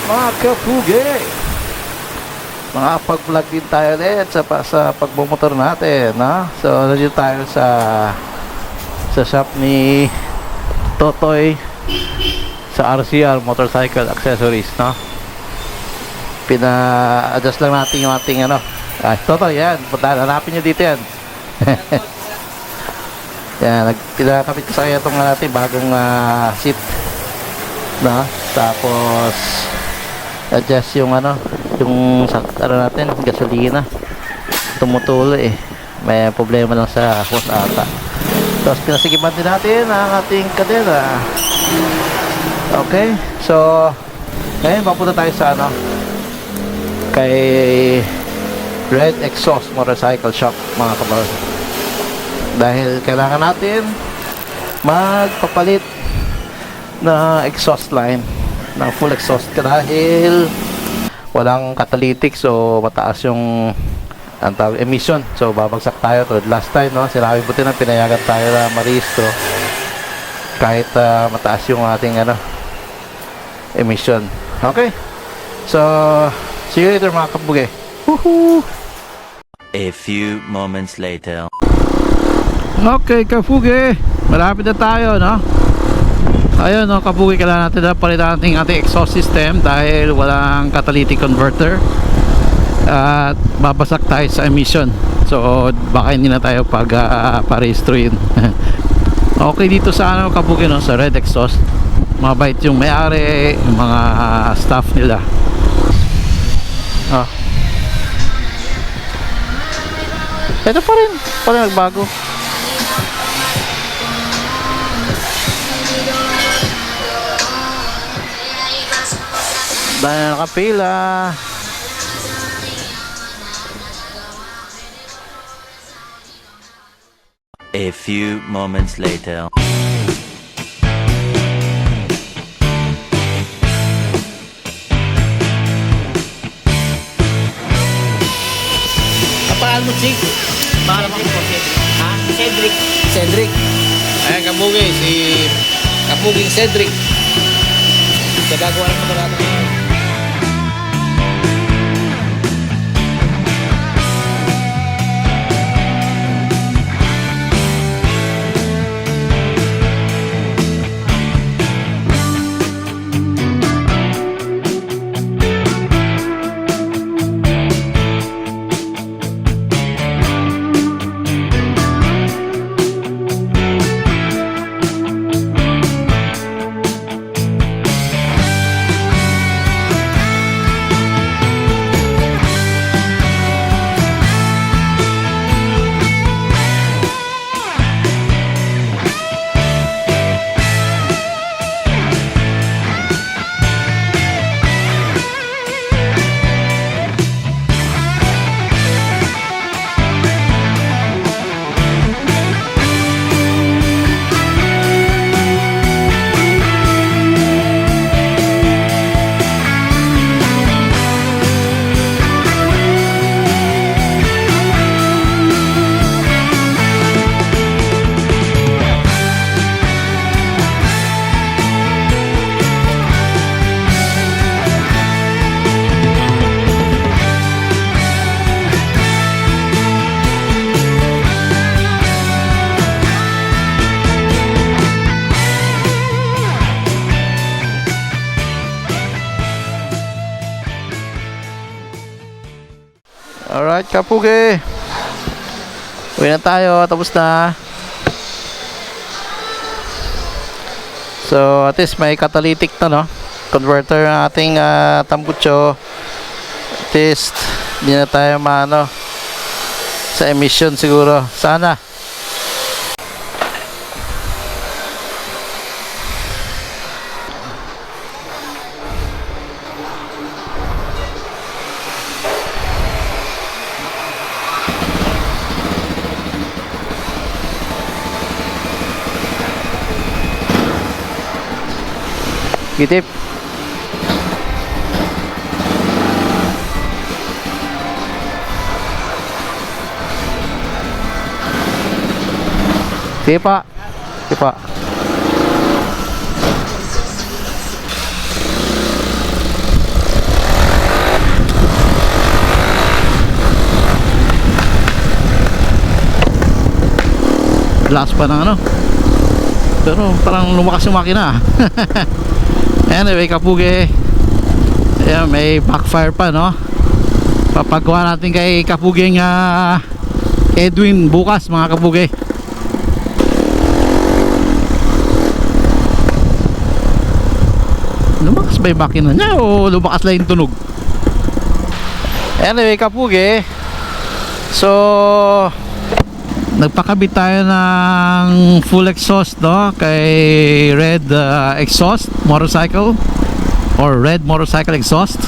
mga kapugi, makapag-vlog din tayo ulit sa pagbumotor natin, no? So nandito tayo sa shop ni Totoy sa RCR Motorcycle Accessories, no? Pina-adjust lang natin yung ating ano. Totoy, yan, hanapin nyo dito yan. Yan, pinakapit ko sa kanya itong natin bagong seat, no? Tapos adjust yung ano, yung natin, gasolina tumutulo eh, may problema lang sa hose ata. Tapos pinasigipan din natin ang ating kadena. Okay, so ngayon papunta tayo sa ano, kay Red Exhaust Motorcycle Shop, mga kabar, dahil kailangan natin magpapalit na exhaust line, ng full exhaust, dahil walang catalytic, so mataas yung emission, so babagsak tayo tulad last time, no? Sinabi buti na pinayagan tayo na marehistro kahit mataas yung ating ano, emission. Okay, so see you later, mga kabugi. Woohoo! A few moments later. Okay, kapugi, malapit na tayo, no? Ayun, no, kapugi, kailangan natin na palitan ating exhaust system dahil walang catalytic converter at babasak tayo sa emission, so baka hindi na tayo parehistruin. Okay, dito sa ano, kapugi, no, sa Red Exhaust, mabait yung may-ari, yung mga staff nila. Ito pa rin nagbago. Dahil na nakapila. A few moments later. Kapaan mo, Chik? Para mo po, Cedric. Ha? Cedric. Cedric. Ayan, kapugi, si kapuging Cedric. Gagawa ng motor natin. Alright, kapugi, uwi na tayo, tapos na. So at least may catalytic na, no, converter ng ating tambucho. At least hindi na tayo maano sa emission siguro, sana. Gitip. Sige pa. Sige pa. Lakas pa ng ano. Pero parang lumakas yung makina. Anyway, Kapugi, ayan, may backfire pa, no? Papagawa natin kay Kapuging Edwin bukas, mga Kapugi. Lumakas ba yung makina niya o lumakas lang yung tunog? Anyway, Kapugi, so nagpakabit tayo ng full exhaust, no, kay Red exhaust motorcycle or Red motorcycle exhaust.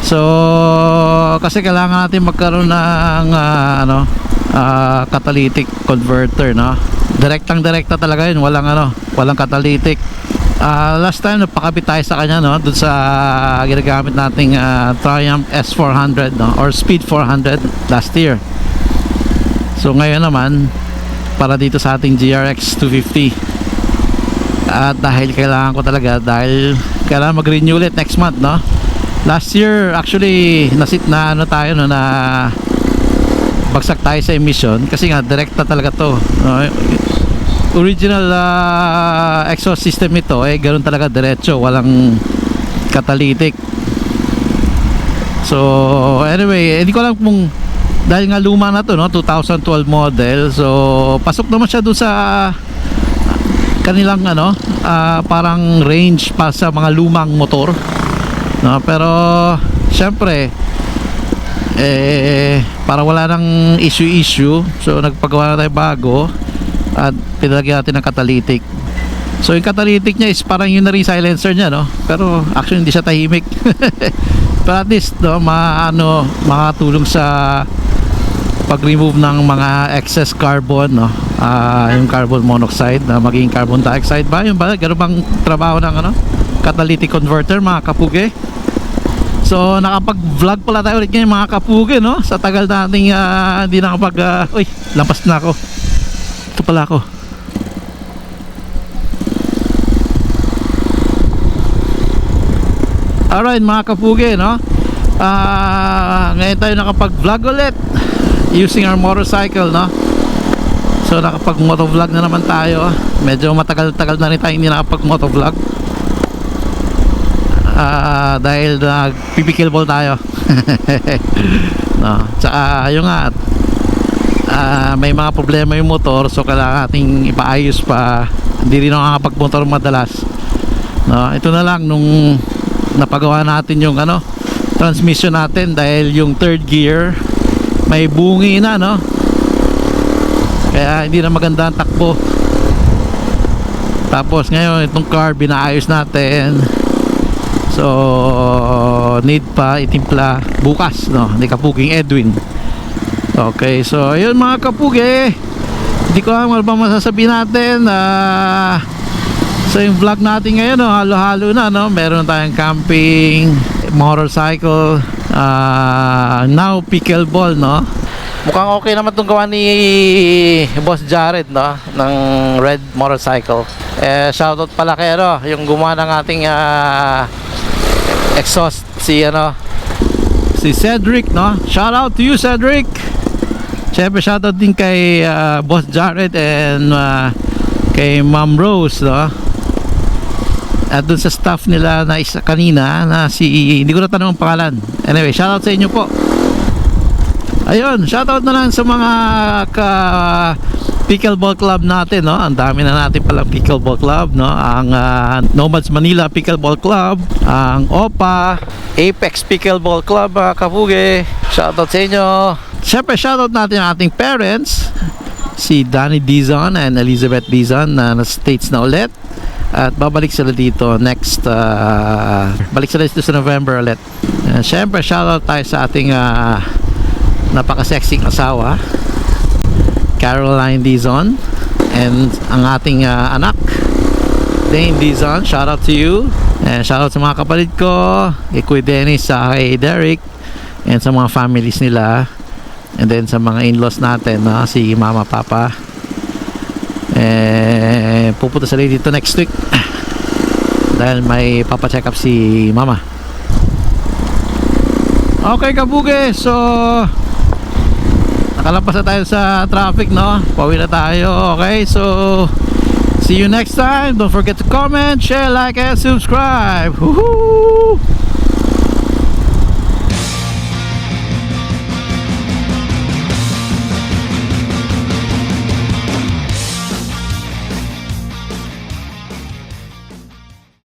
So kasi kailangan natin magkaroon ng catalytic converter, no. Direkta talaga yun, walang catalytic. Last time napakabit tayo sa kanya, no, dun sa ginagamit nating Triumph S400, no, or Speed 400 last year. So ngayon naman para dito sa ating GRX 250, at dahil kailangan ko talaga, dahil kailangan mag-renew ulit next month, no. Last year actually nasit na tayo, no, na bagsak tayo sa emission kasi nga direkta talaga to, no? Original exhaust system ito ganoon talaga, diretso, walang catalytic. So anyway, hindi ko alam kung dahil nga luma na to, no, 2012 model, so pasok naman siya doon sa kanilang parang range pa sa mga lumang motor, no. Pero syempre para wala nang issue, so nagpagawa na tayo bago at pinalagyan natin ng catalytic. So yung catalytic niya is parang yun na rin silencer niya, no, pero actually hindi siya tahimik. Pero at least, no, makatulong sa pag-remove ng mga excess carbon, no, yung carbon monoxide na maging carbon dioxide ba, yung ba, gano'n bang trabaho ng catalytic converter, mga Kapugi. So nakapag-vlog pala tayo ulit ngayon, mga Kapugi, no, sa tagal nating hindi nakapag uy, lampas na ako. Ito pala ako. Alright, mga Kapugi, no, ngayon tayo nakapag-vlog ulit using our motorcycle, no. So nakapag-motovlog na naman tayo. Medyo matagal-tagal na rin tayo hindi nakapag-motovlog, dahil nagpipikilball tayo. No, tsaka yung nga, may mga problema yung motor, so kailangan nating ipaayos pa. Hindi rin nakakapag-motor madalas, no. Ito na lang nung napagawa natin yung transmission natin, dahil yung third gear may bungi na, no, kaya hindi na maganda ang takbo. Tapos ngayon itong car binaayos natin, so need pa itimpla bukas, no, ni Kapuging Edwin. Okay, so ayun, mga Kapugi, hindi ko alam ano ba masasabi natin. So yung vlog natin ngayon, no, halo-halo na, no, meron tayong camping, motorcycle, now pickleball, no. Mukhang okay naman itong gawa ni Boss Jared, no, ng Red Motorcycle. Shoutout pala kay yung gumawa ng ating exhaust, si Cedric, no. Shoutout to you, Cedric. Siyempre shoutout din kay Boss Jared and kay Ma'am Rose, no. At dun sa staff nila na isa kanina na hindi ko na tanong ang pangalan. Anyway, shoutout sa inyo po. Ayun, shoutout na lang sa mga pickleball club natin, no. Ang dami na natin palang pickleball club, no. Ang Nomads Manila Pickleball Club, ang OPA, Apex Pickleball Club, Kapugi. Shoutout sa inyo. Siyempre shoutout natin ang ating parents, si Danny Dizon and Elizabeth Dizon, na States na ulit. At babalik sila dito next balik sila dito sa November ulit. Siyempre shoutout tayo sa ating napaka-sexy asawa, Caroline Dizon, and ang ating anak, Dane Dizon. Shoutout to you, and shoutout sa mga kapatid ko, kay Kuya Dennis, sa kay Derek, and sa mga families nila, and then sa mga in-laws natin, no? Si Mama, Papa. Pupunta sila dito next week dahil may papacheck up si Mama. Okay, Kapugi, so Nakalampas na tayo sa traffic, no? Pauwi na tayo. Okay, so see you next time. Don't forget to comment, share, like, and subscribe. Woohoo!